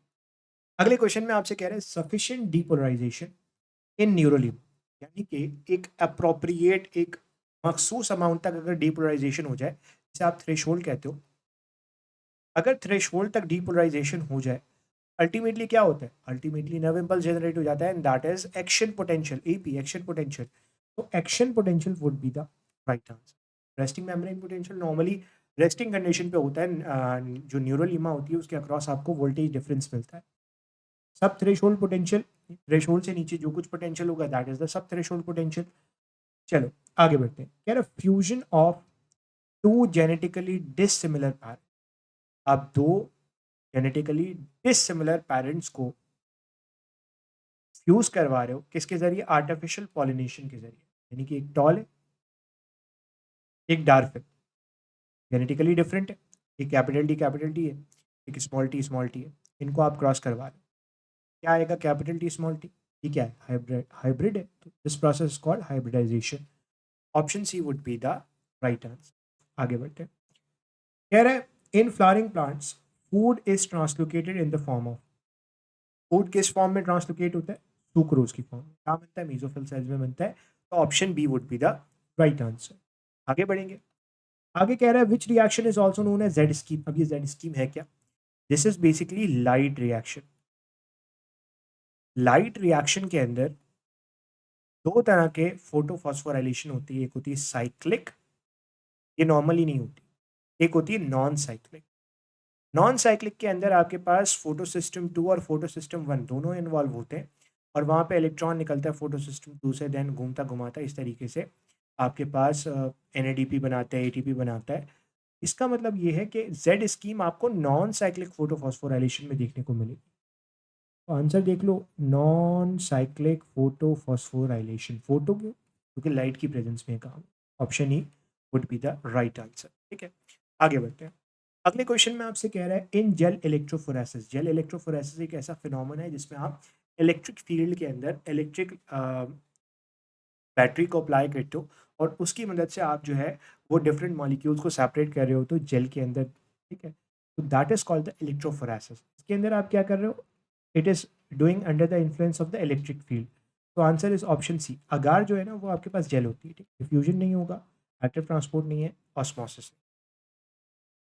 अगले क्वेश्चन में आपसे कह रहे हैं सफिशिएंट डीपोलराइजेशन इन न्यूरोलिम, यानी कि एक अप्रोप्रिएट, एक मखसूस अमाउंट तक अगर डीपोलराइजेशन हो जाए, जिसे आप थ्रेशोल्ड कहते हो, अगर थ्रेशोल्ड तक डीपोलराइजेशन हो जाए, अल्टीमेटली क्या होता है? अल्टीमेटली नर्व इम्पल्स जनरेट हो जाता है, and that is action potential, AP, action potential. तो action potential would be the right answer. Resting membrane potential normally resting condition पे होता है, जो न्यूरोलीमा होती है उसके अक्रॉस आपको वोल्टेज डिफरेंस मिलता है। सब थ्रेशोल्ड पोटेंशियल, थ्रेशोल्ड से नीचे जो कुछ पोटेंशियल होगा that is the subthreshold potential. चलो आगे बढ़ते हैं। कह रहा fusion of two genetically dissimilar parent. आप दो जेनेटिकली डिसिमिलर पेरेंट्स को फ्यूज करवा रहे हो, किसके जरिए? आर्टिफिशियल पॉलिनेशन के जरिए। यानी कि एक टॉल है, एक डार्क है, जेनेटिकली डिफरेंट है, एक कैपिटल टी है, एक स्मॉल टी है, इनको आप क्रॉस करवा रहे हो। क्या आएगा? Capital T small T. ये क्या है? हाइब्रिड, हाइब्रिड है। तो this process is called hybridization. Option C would be the right answer. आगे बढ़ते हैं। कह रहा है in flowering plants food is translocated in the form of. Food किस फॉर्म में ट्रांसलोकेट होता है? सुक्रोज की फॉर्म में। क्या बनता है? मेसोफिल सेल्स में बनता है। तो option B would be the right answer. आगे बढ़ेंगे। आगे कह रहा है which reaction is also known as Z scheme. अब ये जेड स्कीम है क्या? This is basically light reaction. Light reaction के अंदर दो तरह के फोटोफॉस्फोराइलेशन होती है। एक होती है साइक्लिक, ये नॉर्मली नहीं होती। एक होती है नॉन साइक्लिक। नॉन साइक्लिक के अंदर आपके पास फोटो सिस्टम 2 और फोटो सिस्टम 1 दोनों इन्वॉल्व होते हैं, और वहाँ पे इलेक्ट्रॉन निकलता है फोटो सिस्टम 2 से, देन घूमता घुमाता इस तरीके से आपके पास एन बनाता है, एटीपी बनाता है। इसका मतलब ये है कि जेड स्कीम आपको नॉन साइक्लिक फोटोफॉस्फोराइलेशन में देखने को मिलेगी। तो आंसर देख लो, नॉन साइक्लिक फोटोफॉस्फोराइलेशन। फोटो क्यों? क्योंकि लाइट की प्रेजेंस में काम। Option E would be the right answer. ठीक है, आगे बढ़ते हैं। अगले क्वेश्चन में आपसे कह रहा है in gel electrophoresis. Gel electrophoresis एक ऐसा फिनोमेना है जिसमें आप इलेक्ट्रिक फील्ड के अंदर इलेक्ट्रिक बैटरी को अप्लाई करते हो, और उसकी मदद से आप जो है वो डिफरेंट मॉलिक्यूल्स को सेपरेट कर रहे हो तो जेल के अंदर। ठीक है, तो that is called the electrophoresis. इसके अंदर आप क्या कर रहे हो? It is doing under the influence of the electric field. तो आंसर इज ऑप्शन सी। अगार जो है ना वो आपके पास जेल होती है, ठीक, डिफ्यूजन नहीं होगा, एक्टिव ट्रांसपोर्ट नहीं है, ऑस्मोसिस।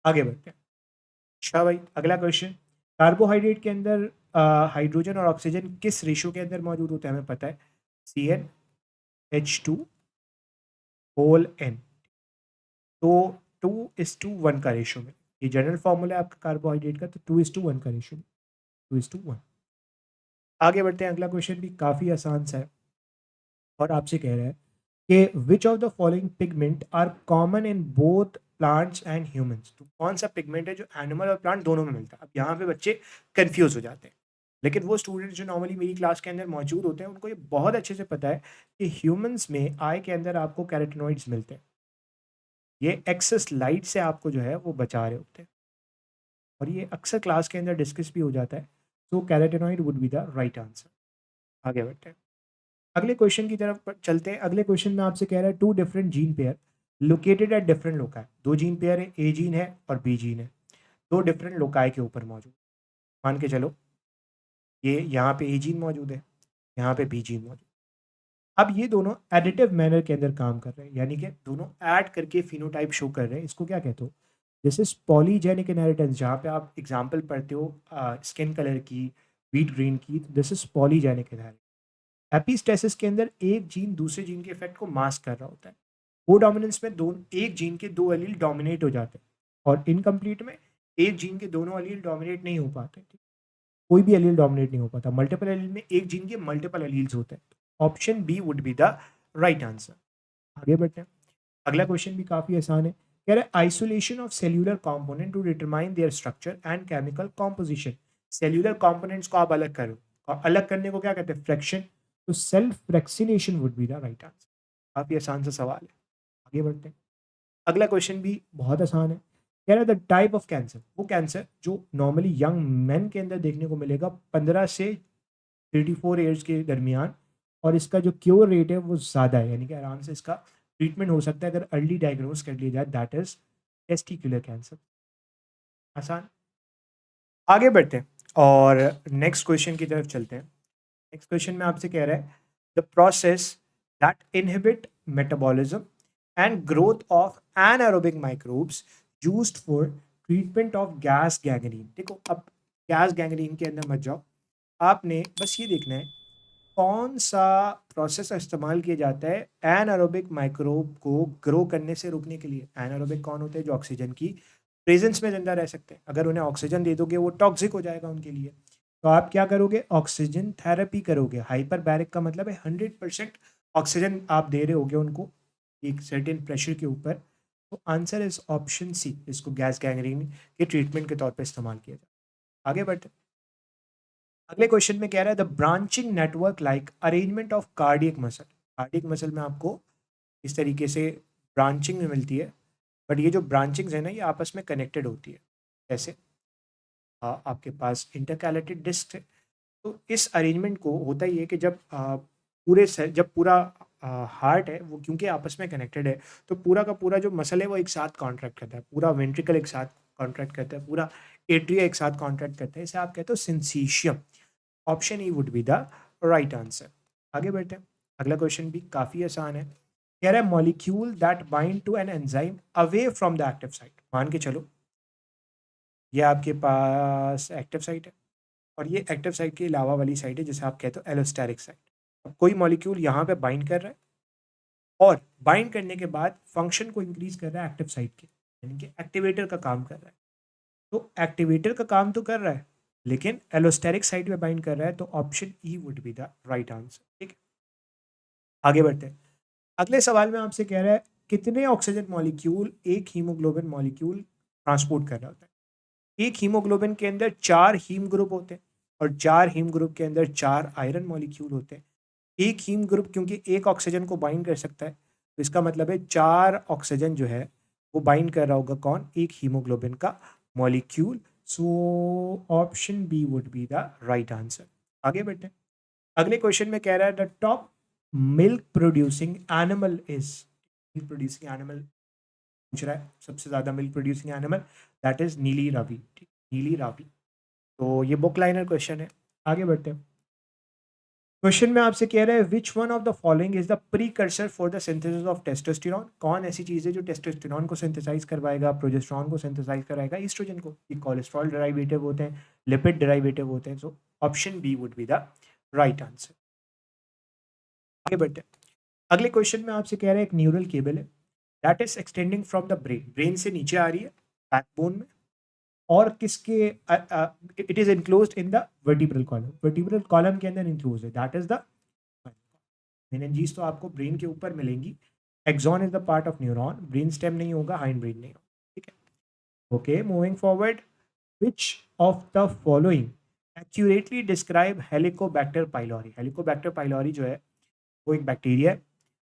आगे बढ़ते हैं। अच्छा भाई, अगला क्वेश्चन। कार्बोहाइड्रेट के अंदर हाइड्रोजन और ऑक्सीजन किस रेशियो के अंदर मौजूद होता है? हमें पता है, CnH2 तो 2:1 का रेशियो में। ये जनरल फॉर्मूला है आपका कार्बोहाइड्रेट का, तो 2:1 का रेशियो में, 2:1। आगे बढ़ते हैं। अगला क्वेश्चन भी काफ़ी आसान सा है, और आपसे कह रहा है कि which of the following pigment are common in both plants and humans. तो कौन सा पिगमेंट है जो एनिमल और प्लांट दोनों में मिलता है? अब यहाँ पे बच्चे कंफ्यूज हो जाते हैं। लेकिन वो स्टूडेंट्स जो नॉर्मली मेरी क्लास के अंदर मौजूद होते हैं उनको ये बहुत अच्छे से पता है कि ह्यूमंस में आई के अंदर आपको कैरोटिनॉइड्स मिलते हैं। ये एक्सेस लाइट से आपको जो है वो बचा रहे होते हैं, और ये अक्सर क्लास के अंदर डिस्कस भी हो जाता है। तो carotenoid would be the right answer. आगे बढ़ते हैं, अगले क्वेश्चन की तरफ चलते हैं। अगले क्वेश्चन में आपसे कह रहा है two different gene pair located at different loci. दो जीन पेयर है, ए जीन है और बी जीन है, दो डिफरेंट लोकाई के ऊपर मौजूद। मान के चलो ये यहाँ पे ए जीन मौजूद है, यहाँ पे बी जीन मौजूद। अब ये दोनों एडिटिव मैनर के अंदर काम कर रहे हैं, यानी कि दोनों ऐड करके फिनोटाइप शो कर रहे हैं। इसको क्या कहते हो? This is polygenic inheritance. जहाँ पे आप एग्जांपल पढ़ते हो स्किन कलर की, व्हीट ग्रीन की, तो this is polygenic inheritance. Epistasis के अंदर एक जीन दूसरे जीन के इफेक्ट को मास्क कर रहा होता है। को डोमिनेंस में एक जीन के दो एलील डोमिनेट हो जाते हैं, और इनकम्प्लीट में एक जीन के दोनों एलील डोमिनेट नहीं हो पाते। ठीक? कोई भी एलील डोमिनेट नहीं हो पाता। मल्टीपल एलील में एक जीन के मल्टीपल एलील्स होते हैं। Option B would be the right answer. आगे बढ़ते हैं, अगला क्वेश्चन भी काफी आसान है। कह रहा है isolation of cellular component to determine their structure and chemical composition. Cellular components को आप अलग करो, और अलग करने को क्या कहते हैं? फ्रैक्शन। तो self fractionation would be the right answer. काफी आसान सा सवाल है। आगे बढ़ते हैं, अगला क्वेश्चन भी बहुत आसान है। कह रहा है द टाइप ऑफ कैंसर, वो कैंसर जो नॉर्मली यंग मैन के अंदर देखने को मिलेगा 15 से 34 ईयर्स के दरमियान, और इसका जो क्योर रेट है वो ज़्यादा है, यानी कि आराम से इसका ट्रीटमेंट हो सकता है अगर अर्ली डायग्नोज कर लिया जाए। That is testicular cancer. आसान। आगे बढ़ते हैं और नेक्स्ट क्वेश्चन की तरफ चलते हैं। नेक्स्ट क्वेश्चन में आपसे कह रहा है the process that inhibit metabolism and growth of anaerobic microbes used for treatment of gas gangrene. देखो अब गैस गैंग्रीन के अंदर मत जाओ, आपने बस ये देखना है कौन सा प्रोसेस का इस्तेमाल किया जाता है एनारोबिक माइक्रोब को ग्रो करने से रोकने के लिए। एनारोबिक कौन होते हैं? जो ऑक्सीजन की प्रेजेंस में जिंदा रह सकते हैं। अगर उन्हें ऑक्सीजन दे दोगे वो टॉक्सिक हो जाएगा उनके लिए। तो आप क्या करोगे? ऑक्सीजन थेरेपी करोगे। हाइपर बैरिक का मतलब है 100% ऑक्सीजन आप दे रहे होगे उनको एक सर्टेन प्रेशर के ऊपर। तो आंसर इज ऑप्शन सी, इसको गैस गैंग्रीन के ट्रीटमेंट के तौर पर इस्तेमाल किया जाए। आगे बढ़ते हैं, अगले क्वेश्चन में कह रहा है the branching network like arrangement of cardiac muscle. Cardiac muscle में आपको इस तरीके से ब्रांचिंग में मिलती है, बट ये जो ब्रांचिंग्स है ना ये आपस में कनेक्टेड होती है। जैसे आपके पास इंटरकैलेटेड डिस्क है, तो इस अरेंजमेंट को होता ही है कि जब जब पूरा हार्ट है वो क्योंकि आपस में कनेक्टेड है, तो पूरा का पूरा जो मसल है वो एक साथ कॉन्ट्रैक्ट करता है, पूरा वेंट्रिकल एक साथ कॉन्ट्रैक्ट करता है, पूरा एट्रिया एक साथ कॉन्ट्रैक्ट करता है। इसे आप कहते हो syncytium. Option E would be the right answer. आगे बढ़ते हैं, अगला क्वेश्चन भी काफ़ी आसान है। कह रहा है molecule that bind to an enzyme away from the active site. मान के चलो ये आपके पास एक्टिव साइट है, और ये एक्टिव साइट के अलावा वाली साइट है जिसे आप कहते हो एलोस्टेरिक साइट। अब कोई मॉलिक्यूल यहाँ पे बाइंड कर रहा है, और बाइंड करने के बाद फंक्शन को इंक्रीज कर रहा है एक्टिव साइट के, यानी कि एक्टिवेटर का काम कर रहा है। तो एक्टिवेटर का काम तो कर रहा है, लेकिन एलोस्टेरिक साइट में बाइंड कर रहा है। तो option E would be the right answer. ठीक है, आगे बढ़ते हैं, अगले सवाल में आपसे कह रहा है कितने ऑक्सीजन मॉलिक्यूल एक हीमोग्लोबिन मॉलिक्यूल ट्रांसपोर्ट कर रहा होता है। एक हीमोग्लोबिन के अंदर 4 हीम ग्रुप होते हैं, और 4 हीम ग्रुप के अंदर 4 आयरन मॉलिक्यूल होते हैं। एक हीम ग्रुप क्योंकि एक ऑक्सीजन को बाइंड कर सकता है, तो इसका मतलब है 4 ऑक्सीजन जो है वो बाइंड कर रहा होगा कौन? एक हीमोग्लोबिन का molecule. So option B would be the right answer. आगे बढ़ते हैं, अगले क्वेश्चन में कह रहा है the top milk producing animal is. Milk producing animal पूछ रहा है, सबसे ज्यादा milk producing animal, that is Nili Ravi. ठीक, नीली रावी। तो ये बुक लाइनर क्वेश्चन है। आगे बढ़ते हैं, क्वेश्चन में आपसे कह रहा है which one of the following is the precursor for the synthesis of testosterone. कौन ऐसी चीज है जो टेस्टोस्टेरॉन को सिंथेसाइज करवाएगा, प्रोजेस्टेरॉन को सिंथेसाइज कराएगा, ईस्ट्रोजन को? ये कोलेस्ट्रॉल डेराइवेटिव होते हैं, लिपिड डेराइवेटिव होते हैं। So option B would be the right answer. आगे बढ़ते हैं, अगले क्वेश्चन में आपसे कह रहा है एक न्यूरल केबल है that is extending from the brain, brain से नीचे आ रही है बैकबोन में, और किसके it is enclosed in the vertebral column, vertebral column के अंदर इंक्लोज है, दैट इज द मेनिंजीज। तो आपको ब्रेन के ऊपर मिलेंगी। Axon is the part of neuron, brain stem नहीं होगा, हाइंड ब्रेन नहीं होगा। ठीक है, okay, moving forward, which of the following accurately describe Helicobacter pylori. Helicobacter pylori जो है वो एक बैक्टीरिया है,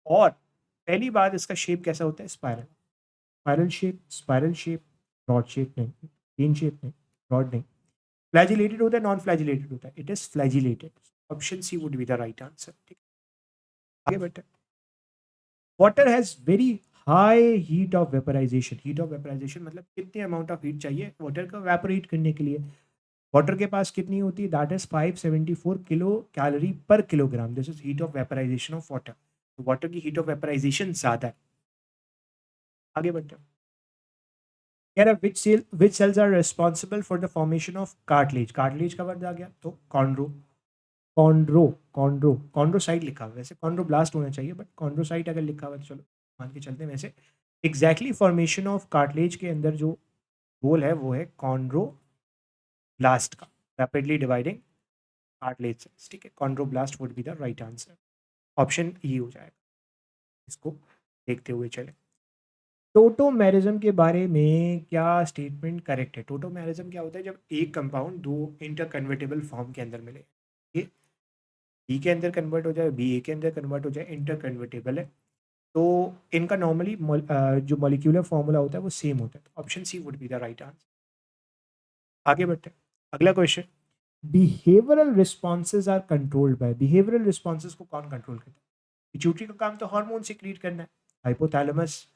और पहली बात इसका शेप कैसा होता है? Spiral. Spiral shape, rod shape नहीं, पेन शेप नहीं, रॉड नहीं। फ्लैजिलेटेड होता है, नॉन फ्लैजिलेटेड होता है? It is flagellated. Option C would be the right answer. ठीक है, आगे बढ़ते हैं। Water has very high heat of vaporization. Heat of vaporization मतलब कितने अमाउंट ऑफ हीट चाहिए वाटर को वेपोरेट करने के लिए? वाटर के पास कितनी होती है? दैट इज 574 किलो कैलोरी पर kilogram. This is heat of vaporization of water. तो वाटर की हीट ऑफ वेपराइजेशन ज्यादा है। आगे बढ़ते हैं। कह रहा which cells are responsible for the formation of cartilage. Cartilage का वर्ड आ गया तो कॉन्ड्रो, कॉन्ड्रोसाइट लिखा हुआ है, वैसे कॉन्ड्रोब्लास्ट होना चाहिए बट कॉन्ड्रोसाइट अगर लिखा हुआ है तो चलो मान के चलते हैं। वैसे एग्जैक्टली फॉर्मेशन ऑफ कार्टिलेज के अंदर जो रोल है वो है कॉन्ड्रोब्लास्ट का, रैपिडली डिवाइडिंग कार्टिलेज सेल्स। ठीक है, chondroblast would be the right answer. Option E हो जाएगा। इसको देखते हुए चले। टोटोमेरिज्म के बारे में क्या स्टेटमेंट करेक्ट है? टोटोमेरिज्म क्या होता है? जब एक कंपाउंड दो इंटरकन्वर्टेबल फॉर्म के अंदर मिले, ये बी के अंदर कन्वर्ट हो जाए, बी ए के अंदर कन्वर्ट हो जाए, इंटर कन्वर्टेबल है, तो इनका नॉर्मली जो मॉलिक्यूलर फॉर्मूला होता है वो सेम होता है। तो option C would be the right answer. आगे बढ़ते हैं। अगला question, behavioural responses are controlled by. Behavioural responses को कौन कंट्रोल करता है? पिट्यूटरी का काम तो हार्मोन सिक्रीट करना है। हाइपोथैलेमस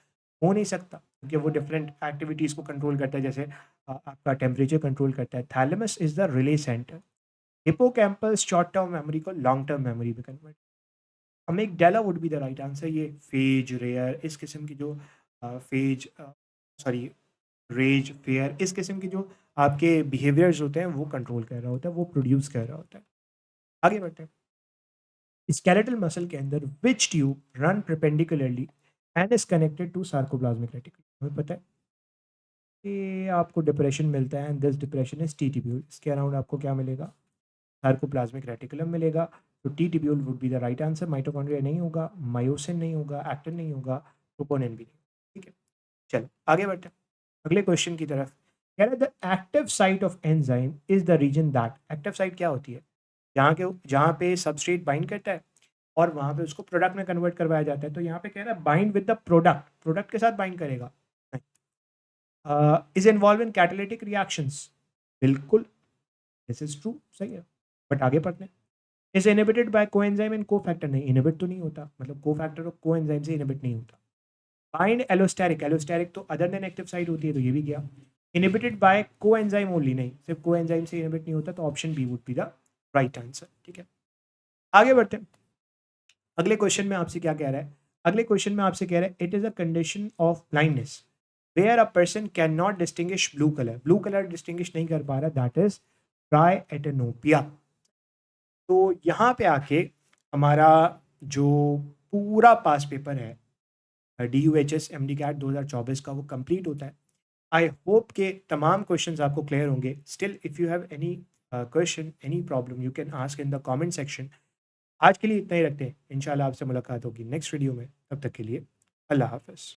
हो नहीं सकता क्योंकि वो डिफरेंट एक्टिविटीज़ को कंट्रोल करता है, जैसे आपका टेम्परेचर कंट्रोल करता है। Thalamus is the relay centre. Hippocampus short term memory को लॉन्ग टर्म मेमोरी में convert. Amygdala would be the right answer. ये फेज, रेयर, इस किस्म की जो फेज, सॉरी, रेज, फेयर, इस किस्म की जो आपके बिहेवियर्स होते हैं वो कंट्रोल कर रहा होता है, वो प्रोड्यूस कर रहा होता है। आगे बढ़ते हैं। स्केलेटल मसल के अंदर which tube run perpendicularly and is connected to sarcoplasmic reticulum. हमें पता है कि आपको डिप्रेशन मिलता है and this depression is T tubule. इसके अराउंड आपको क्या मिलेगा? सार्कोप्लाज्मिक रेटिकुलम मिलेगा। तो T tubule would be the right answer. Mitochondria नहीं होगा, मायोसिन नहीं होगा, एक्टिन नहीं होगा, ट्रोपोनिन भी नहीं। ठीक है, चलो आगे बढ़ते हैं अगले क्वेश्चन की तरफ। कह रहा है the active site of enzyme is the reason that. Active site क्या होती है? जहाँ पे सबस्ट्रेट बाइंड करता है और वहाँ पे उसको प्रोडक्ट में कन्वर्ट करवाया जाता है। तो यहाँ पे कह रहा है bind with the product, product के साथ बाइंड करेगा। Is involve in catalytic reactions. बिल्कुल, दिस इज ट्रू, सही है। बट आगे पढ़ते हैं। Is inhibited by coenzyme and cofactor. नहीं, इनहिबिट तो नहीं होता, मतलब कोफैक्टर और कोएंजाइम से इनहिबिट नहीं होता। बाइंड एलोस्टेरिक, एलोस्टेरिक तो अदर देन एक्टिव साइट होती है, तो ये भी गया। इनहिबिटेड बाय कोएंजाइम ओनली, नहीं, सिर्फ कोएंजाइम से इनहिबिट नहीं होता, तो option B would be the right answer. ठीक है, आगे बढ़ते हैं। अगले क्वेश्चन में आपसे क्या कह रहा है? अगले क्वेश्चन में आपसे कह रहा है it is a condition of blindness where a person can not distinguish blue colour. Blue colour distinguish नहीं कर पा रहा, दैट इज ट्राइएटेनोपिया। तो यहाँ पे आके हमारा जो पूरा पास पेपर है DUHS MD CAT 2024 का, वो कंप्लीट होता है। आई होप के तमाम क्वेश्चंस आपको क्लियर होंगे। Still if you have any question, any problem, you can ask in the comment section. आज के लिए इतना ही रखते हैं, इंशाल्लाह आपसे मुलाकात होगी नेक्स्ट वीडियो में। तब तक के लिए अल्लाह हाफ़िज़।